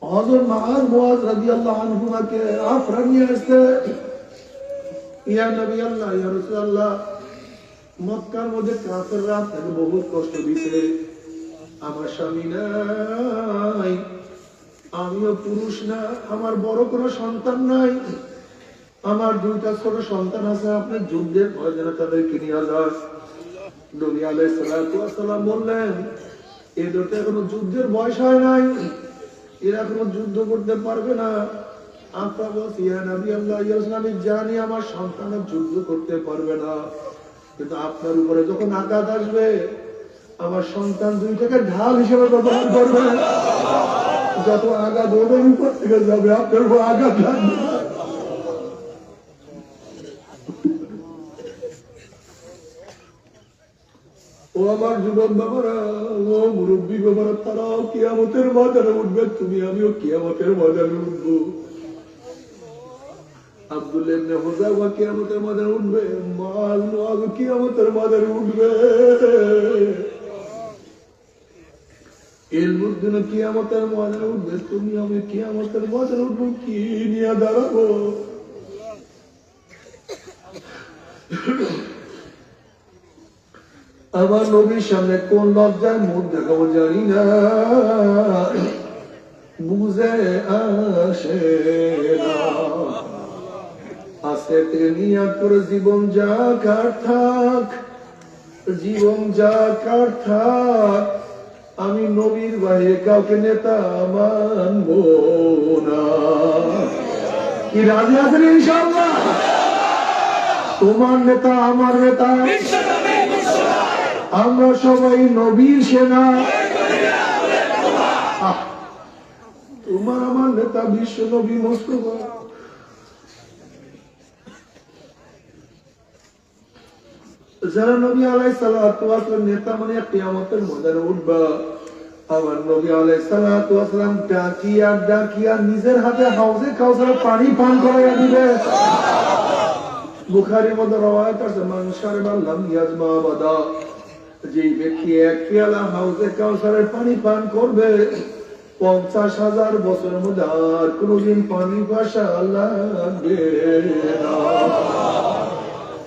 হযরত মুআয রাদিয়াল্লাহু আনহুকে আফরা নিয়ে আসতে, ইয়া নবী আল্লাহ, ইয়া রাসূলুল্লাহ, মক্কার মধ্যে কাফেররা তাকে বহুত কষ্ট দিছে, আমার স্বামী নাই, আমিও পুরুষ না, আমার বড় কোনো সন্তান নাই, আমার দুইটা ছোট সন্তান আছে, আপনি যুদ্ধের ময়দানে তাদেরকে নিয়ে যান। নবী আলাইহিস সালাতু ওয়াস সালাম বললেন, এদের তো এখনো যুদ্ধের বয়স হয় নাই, এরা কোনো যুদ্ধ করতে পারবে না। আপনার বলছি, ইয়া নবী আল্লাহ, ইয়া রাসূল, আমি জানি আমার সন্তান যুদ্ধ করতে পারবে না, কিন্তু আপনার উপরে যখন আঘাত আসবে, আমার সন্তান দুইটাকে ঢাল হিসেবে ব্যবহার করবে, যত আঘাত ওদের উপর থেকে যাবে, আপনার উপর আঘাত লাগবে না। ও আমার যুবক বাবারা, ও মুরব্বী বাবারা, তারাও কিয়ামতের ময়দানে উঠবে, তুমি আমিও কিয়ামতের ময়দানে উঠবো। আব্দুল্লাহ ইবনে হুযায়ফা কিয়ামতের ময়দানে উঠবে, মুআয কিয়ামতের ময়দানে উঠবে, ইলমুদ্দিন কিয়ামতের ময়দানে উঠবে, তুমি আমি কিয়ামতের ময়দানে উঠবো, কি নিয়ে দাঁড়াবো? আমার নবীর সামনে কোন লজ্জায় মুখ দেখাবো জানি না, বুঝে আসে না। আজকে থেকে নিয়াত করে জীবন যা কার থাক, জীবন যা কার থাক, আমি নবীর বাইরে কাউকে নেতা মানবো না। কি রাজি আছেন ইনশাআল্লাহ? তোমার নেতা আমার নেতা, আমরা সবাই নবীর সেনা। তোমার আমার নেতা বিশ্ব নবী মুস্তাফা। যারা নবী আলাইহিস সালাতু ওয়াস সালাম নেতা মানে কিয়ামতের ময়দানে উঠবা, আমার নবী আলাইহিস সালাতু ওয়াস সালাম ডাকিয়া নিজের হাতে হাউজে কাউসারের পানি পান করাইয়া দিবে। বুখারীর মধ্যে রওয়ায়াত আছে, মান শারিবা লাম ইয়াজমা আবাদা, যে ব্যক্তি এক পেয়ালা হাউজে কাউসারের পানি পান করবে, 50,000 বছরের মধ্যে আর কোনদিন পানি পাশা লাগবে না।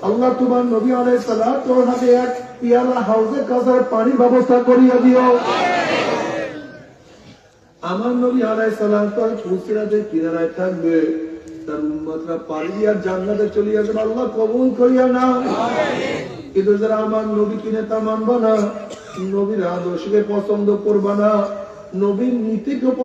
আল্লাহ তোমার নবী আলাইহিস সালাতু ওয়াস সালাম এক পেয়ালা হাউজে কাউসারের পানি ব্যবস্থা করিয়া দিও। আমার নবী আলাইহিস সালাতু ওয়াস সালাম ফুলসিরাতের কিনারায় থাকবে, তার উম্মতরা পানি দিয়া জান্নাতে চলে যাবে, আল্লাহ কবুল করিয়া নাও। কিন্তু যারা আমার নবীকে নেতা মানবা না, নবীর আদর্শকে পছন্দ করবা না, নবীর নীতিকে